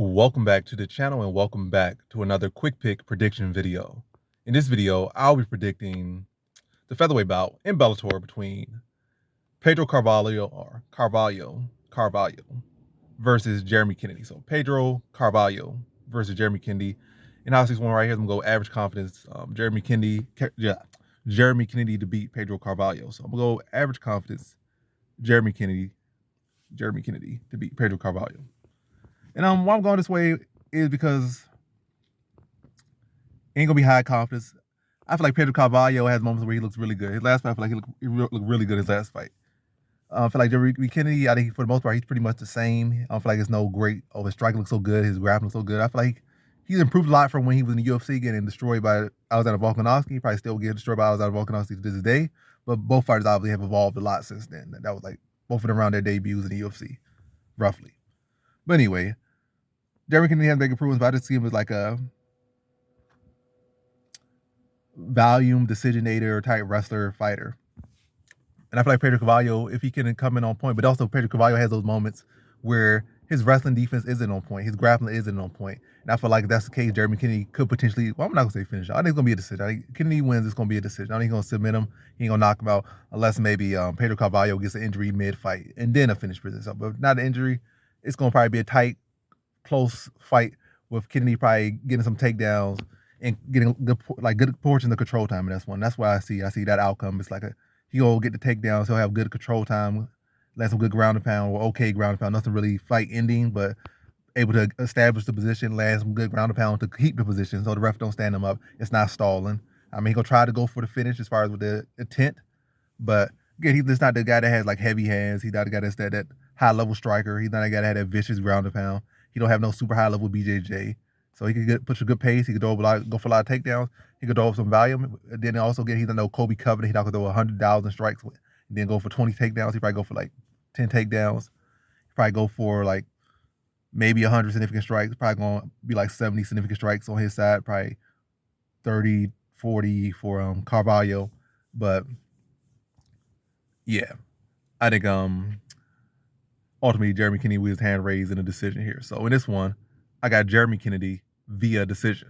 Welcome back to the channel and welcome back to another quick pick prediction video. In this video, I'll be predicting the featherweight bout in Bellator between Pedro Carvalho versus Jeremy Kennedy. So Pedro Carvalho versus Jeremy Kennedy. And obviously this one right here, I'm gonna go average confidence. Jeremy Kennedy to beat Pedro Carvalho. So I'm gonna go average confidence, Jeremy Kennedy to beat Pedro Carvalho. And why I'm going this way is because it ain't gonna be high confidence. I feel like Pedro Carvalho has moments where he looks really good. His last fight, I feel like he looked really good his last fight. I feel like Jeremy Kennedy, I think for the most part, he's pretty much the same. I don't feel like it's no great, his striking looks so good, his grappling looks so good. I feel like he's improved a lot from when he was in the UFC getting destroyed by Alexander Volkanovski. He probably still getting destroyed by Alexander Volkanovski to this day. But both fighters obviously have evolved a lot since then. That was like both of them around their debuts in the UFC, roughly. But anyway, Jeremy Kennedy has big improvements, but I just see him as like a volume decisionator type wrestler fighter. And I feel like Pedro Carvalho, if he can come in on point, but also Pedro Carvalho has those moments where his wrestling defense isn't on point, his grappling isn't on point. And I feel like if that's the case, Jeremy Kennedy could potentially, well, I'm not gonna say finish. I think it's gonna be a decision. I think Kennedy wins, it's gonna be a decision. I think he's gonna submit him, he ain't gonna knock him out, unless maybe Pedro Carvalho gets an injury mid-fight and then a finish position. So, but if not an injury, it's gonna probably be a tight, close fight with Kennedy probably getting some takedowns and getting good portion of control time in this one. That's why I see that outcome. It's like he'll get the takedowns, he'll have good control time, land some good ground and pound or okay ground and pound. Nothing really fight ending, but able to establish the position, land some good ground and pound to keep the position so the ref don't stand him up. It's not stalling. I mean, he's gonna try to go for the finish as far as with the intent, but again, he's just not the guy that has like heavy hands. He's not the guy that's that high level striker. He's not a guy that had that vicious ground and pound. He don't have no super high level BJJ. So he could push a good pace. He could go for a lot of takedowns. He could throw up some volume. Then also he's no Kobe Covenant. He's not gonna throw 100,000 strikes. And then go for 20 takedowns. He probably go for like 10 takedowns. He probably go for like maybe 100 significant strikes. Probably gonna be like 70 significant strikes on his side. Probably 30, 40 for Carvalho. But yeah, I think ultimately Jeremy Kennedy with his hand raised in a decision here. So in this one, I got Jeremy Kennedy via decision.